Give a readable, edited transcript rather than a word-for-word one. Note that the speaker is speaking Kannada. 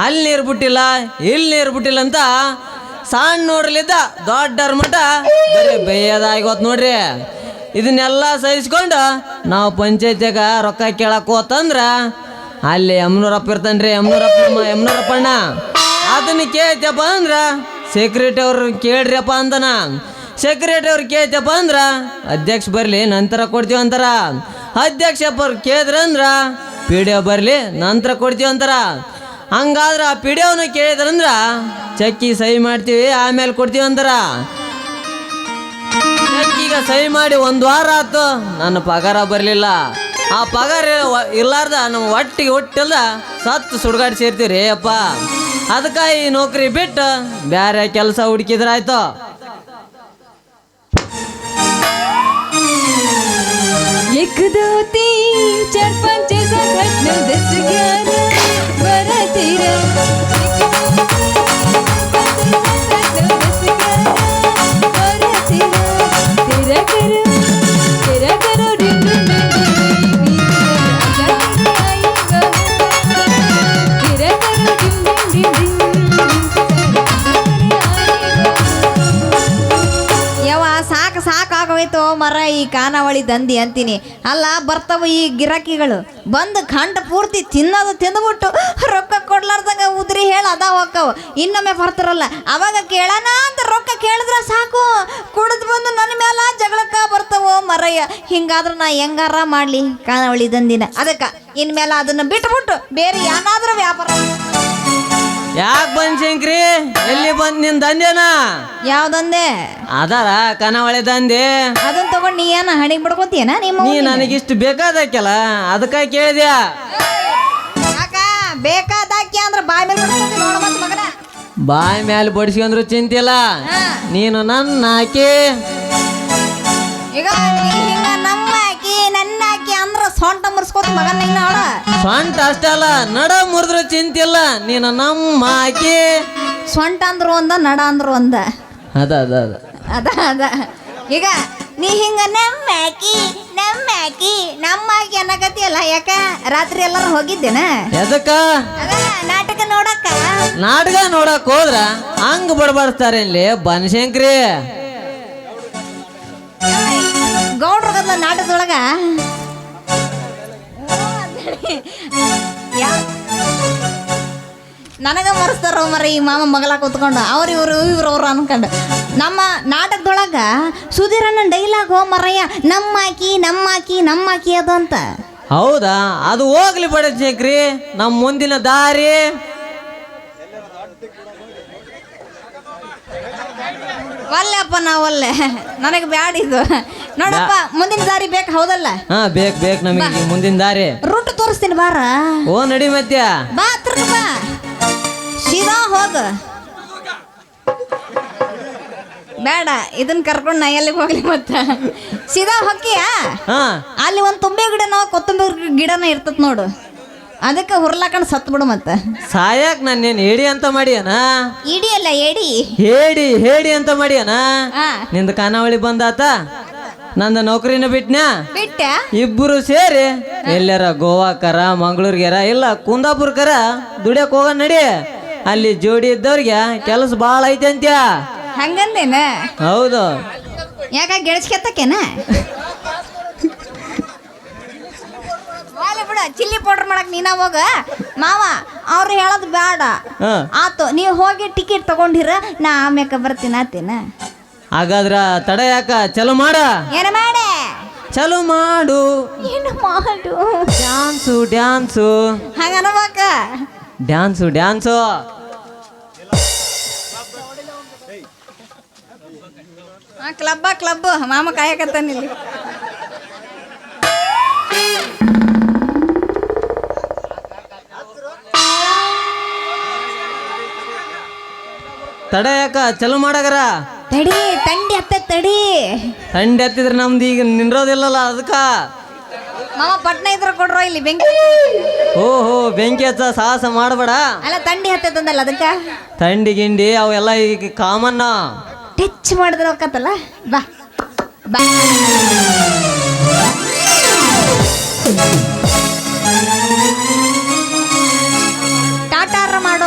ಅಲ್ಲಿ ನೀರು ಬಿಟ್ಟಿಲ್ಲ ಇಲ್ಲಿ ನೀರು ಬಿಟ್ಟಿಲ್ಲ ಅಂತ ಸಣ್ಣ ನೋಡ್ಲಿದ್ದ ದೊಡ್ಡರ ಮಠ ಬರೀ ಬೇಯದಾಗೋತ್ ನೋಡ್ರಿ. ಇದನ್ನೆಲ್ಲ ಸಹಿಸ್ಕೊಂಡು ನಾವು ಪಂಚಾಯತ್ಯಾಗ ರೊಕ್ಕ ಕೇಳಕ್ ಹೋತಂದ್ರ ಅಲ್ಲಿ ಯಮನೂರಪ್ಪ ಇರ್ತಾನ್ರಿ. ಯಮನೂರಪ್ಪಣ್ಣ ಅದನ್ನ ಕೇಳ್ತಪ್ಪ ಅಂದ್ರ ಸೆಕ್ರೆಟರಿ ಅವ್ರು ಕೇಳ್ರಿಯಪ್ಪ ಅಂದನ. ಸೆಕ್ರೆಟರಿ ಅವ್ರು ಕೇಳ್ತಪ್ಪ ಅಂದ್ರ ಅಧ್ಯಕ್ಷ ಬರ್ಲಿ ನಂತರ ಕೊಡ್ತೀವಿ ಅಂತಾರ. ಅಧ್ಯಕ್ಷ ಕೇಳಿದ್ರಂದ್ರ ಪಿ ಡಿ ಒ ಬರ್ಲಿ ನಂತರ ಕೊಡ್ತೀವಿ ಅಂತಾರ. ಹಂಗಾದ್ರ ಆ ಪಿ ಡಿ ಒನ ಕೇಳಿದ್ರಂದ್ರ ಚೆಕ್ಕಿಗೆ ಸಹಿ ಮಾಡ್ತೀವಿ ಆಮೇಲೆ ಕೊಡ್ತೀವಿ ಅಂತಾರ. ಚೆಕ್ಕಿಗ ಸಹಿ ಮಾಡಿ 1 ವಾರ ಆಯ್ತು, ನನ್ನ ಪಗಾರ ಬರಲಿಲ್ಲ. ಆ ಪಗಾರ ಇರ್ಲಾರ್ದ ನಮ್ಮ ಹೊಟ್ಟಿಲ್ದ ಸತ್ತು ಸುಡ್ಗಾಡಿ ಸೇರ್ತೀವಿ ಅಪ್ಪ. ಅದಕ್ಕೆ ಈ ನೌಕರಿ ಬಿಟ್ಟು ಬೇರೆ ಕೆಲಸ ಹುಡುಕಿದ್ರಾಯ್ತು. एक दो तीन चार पाँच छः सात आठ नौ 10 11 12 13 तेरा करो डिम डिम डिम तेरा करो डिम डिम डिम ಸಾಕಾಗೋಯ್ತು ಮರ ಈ ಖಾನಾವಳಿ ದಂಧಿ ಅಂತೀನಿ. ಅಲ್ಲ ಬರ್ತಾವ ಈ ಗಿರಾಕಿಗಳು ಬಂದು ಖಂಡ ಪೂರ್ತಿ ತಿನ್ನೋದು ತಿಂದ್ಬಿಟ್ಟು ರೊಕ್ಕ ಕೊಡ್ಲಾರ್ದಂಗ ಉದ್ರಿ ಹೇಳಿ ಅದ ಹೋಕ್ಕವು. ಇನ್ನೊಮ್ಮೆ ಬರ್ತಾರಲ್ಲ ಅವಾಗ ಕೇಳೋಣ ಅಂತ ರೊಕ್ಕ ಕೇಳಿದ್ರೆ ಸಾಕು ಕುಡಿದು ಬಂದು ನನ್ನ ಮೇಲೆ ಜಗಳಕ್ಕ ಬರ್ತಾವೋ ಮರಯ್ಯ. ಹಿಂಗಾದ್ರೆ ನಾ ಹೆಂಗಾರ ಮಾಡಲಿ ಖಾನಾವಳಿ ದಂಧಿನ. ಅದಕ್ಕೆ ಇನ್ಮೇಲೆ ಅದನ್ನು ಬಿಟ್ಬಿಟ್ಟು ಬೇರೆ ಏನಾದ್ರೂ ವ್ಯಾಪಾರ. ಯಾಕೆ ಬಂದ್ ಶಂಕ್ರಿ? ಎಲ್ಲಿ ಬಂದ್ ನಿನ್ ದಂಧೆನ? ಯಾವ್ದಂದೆ ಅದಾರ ಖಾನಾವಳಿ ದಂಧೆ. ಅದನ್ನ ತಗೊಂಡು ನೀ ಏನ ಹಣಿಗೆ ಬಿಡ್ಕೊತೀಯನ? ನೀ ನನಗಿಷ್ಟು ಬೇಕಾದಕ್ಕೆಲ್ಲ ಅದಕ್ಕೆ ಕೇಳಿದ್ಯಾ? ಯಾಕ ಬೇಕಾದಾಕಿ ಅಂದ್ರೆ ಬಾಯ್ ಮೇಲೆ ನೋಡ ಮತ್ ಮಗನ ಬಾಯ್ ಮೇಲೆ ಬಡಿಸ್ಕೊಂಡ್ರು ಚಿಂತಿಲ್ಲ. ನೀನು ನನ್ನ ಹಾಕಿ ಈಗ ಹಿಂಗ ನಮ್ಮ ಹಾಕಿ ನನ್ನ ಹಾಕಿ ಅಂದ್ರ ಸೊಂಟ ಮುರ್ಸ್ಕೋತ ಮಗನ ಇಲ್ಲ ಅವಳ. ಸೊಂಟ ಅಷ್ಟೇ ಅಲ್ಲ ನಡ ಮುರಿದ್ರು ಚಿಂತಿಲ್ಲ. ನೀನು ನಮ್ಮ ಹಾಕಿ ಸೊಂಟ ಅಂದ್ರು ಒಂದ ನಡ ಅಂದ್ರು ಒಂದ. ಅದ ಅದ ಅದ ಅದ ಅದ ಈಗ ನೀ ಹಿಂಗ ನಮ್ಮ ಹಾಕಿ ಅನ್ನಕತ್ತಿಯಲ್ಲ. ಯಾಕ ರಾತ್ರಿ ಎಲ್ಲಾರು ಹೋಗಿದ್ದೇನ? ಎದಕ್ಕ? ಅದ ನಾಟಕ ನೋಡಕ್ಕ. ನಾಟಕ ನೋಡಕ್ ಹೋದ್ರ ಹಂಗ ಬಡಬಡಿಸ್ತಾರೆ ಇಲ್ಲಿ ಬನಶಂಕ್ರಿ. ಗೌಡ್ರ ನಾಟಕದೊಳಗ ನನಗ ಮರೆಸ್ತಾರ ಮರ ಈ ಮಾಮ ಮಗಲ ಕೂತ್ಕೊಂಡು ಇವ್ರು ಅನ್ಕೊಂಡು. ನಮ್ಮ ನಾಟಕದೊಳಗ ಸುಧೀರಣ್ಣ ಡೈಲಾಗ್ ಮರಯ್ಯ ನಮ್ಮಾಕಿ ಅದು ಅಂತ. ಹೌದಾ? ಅದು ಹೋಗ್ಲಿ ಬಡಶಂಕ್ರಿ. ನಮ್ಮ ಮುಂದಿನ ದಾರಿ ಒಲ್ಲೆಪ್ಪ ನಾವಲ್ಲೆ ನನಗೆ ಬ್ಯಾಡಿದು ನೋಡಪ್ಪ. ಮುಂದಿನ ದಾರಿ ಬೇಕು ಹೌದಲ್ಲ? ಹಾ ಬೇಕು ನಮಗೆ ಮುಂದಿನ ದಾರಿ. ರೂಟ್ ತೋರಿಸ್ತೀನಿ ಬಾರ. ಓ ನಡಿ ಮತ್ಯ ಬಾ ತಿರ್ಗ ಬಾ ಸೀದಾ ಹೋಗ. ಬೇಡ ಇದನ್ನ ಕರ್ಕೊಂಡು ನಾ ಎಲ್ಲಿಗೆ ಹೋಗ್ಲಿ ಮತ್ತ ಸೀದಾ ಹೊಕ್ಕಿಯ. ಅಲ್ಲಿ ಒಂದು ತುಂಬೆ ಗಿಡನ ಕೊತ್ತಂಬರಿ ಗಿಡನ ಇರ್ತತ್ ನೋಡು. ಅದಕ್ಕೆ ಹುರ್ಲಾಕಂಡ್ ಸತ್ ಬಿಡು ಮತ್ತ. ಸಾಯಕ್ ನಾನೇನು ಹೇಡಿ ಅಂತ ಮಾಡಿಯನ? ಇಡಿ ಅಲ್ಲ ಏಡಿ. ಹೇಡಿ ಅಂತ ಮಾಡಿಯನ? ನಿಂದ ಖಾನಾವಳಿ ಬಂದಾತ, ನಂದ ನೌಕರಿನ ಬಿಟ್ನ್ಯಾ. ಇಬ್ಬರು ಸೇರಿ ಎಲ್ಲಾರ ಗೋವಾಕರ ಮಂಗಳೂರ್ಗ್ಯಾರ ಇಲ್ಲ ಕುಂದಾಪುರ್ಕರ ದುಡಿಯಕ್ ಹೋಗ ನಡಿ. ಅಲ್ಲಿ ಜೋಡಿ ಇದ್ದವ್ರಿಗೆ ಕೆಲಸ ಭಾಳ ಐತೆ ಅಂತ್ಯ. ಹಂಗಂದೇನ? ಹೌದು. ಯಾಕ ಗೆಳಸ್ಕೆತ್ತಕೇನ? ಬಿಡ ಚಿಲ್ಲಿ ಪೌಡರ್ ಮಾಡಕ್ ನೀನ ಹೋಗ ಮಾವ. ಅವ್ರು ಹೇಳೋದು ಬೇಡ ಆತು. ನೀವು ಹೋಗಿ ಟಿಕೆಟ್ ತಗೊಂಡಿರ ನಾ ಆಮ್ಯಾಕ ಬರ್ತೀನಿ ಆತೇನ? ಹಾಗಾದ್ರ ತಡ ಯಾಕ? ಚಲೋ ಮಾಡ. ಏನು ಮಾಡೆ? ಚಲೋ ಮಾಡು. ಏನು ಮಾಡು? ಡ್ಯಾನ್ಸು ಹಂಗನಬೇಕ. ಡ್ಯಾನ್ಸು ಕ್ಲಬ್ ಮಾಮ ಕಾಯಕತ್ತಾನ ಇಲ್ಲಿ. ತಡ ಯಾಕ? ಚಲೋ ಮಾಡಗರ. ತಡಿ ತಂಡಿ ಹತ್ತಿದ್ರೆ ನಮ್ದು ಈಗ ನಿಂದ್ರೋದಿಲ್ಲಲ್ಲ ಅದಕ್ಕ. ಮಾಮ ಪಟ್ನ ಇದ್ರ ಕೊಡ್ರೋ ಇಲ್ಲಿ ಬೆಂಕಿ. ಓಹೋ ಬೆಂಕಿ ಹಚ್ಚ ಸಾಹಸ ಮಾಡಬೇಡ. ಅಲ್ಲ ತಂಡಿ ಹತ್ತೈತಂದಲ್ಲ ಅದಕ್ಕ. ತಂಡಿ ಗಿಂಡಿ ಅವೆಲ್ಲ ಈಗ ಕಾಮನ್ನ. ಟಚ್ ಮಾಡಿದ್ರೆ ಹೋಗತ್ತಲ್ಲ. ಬಾ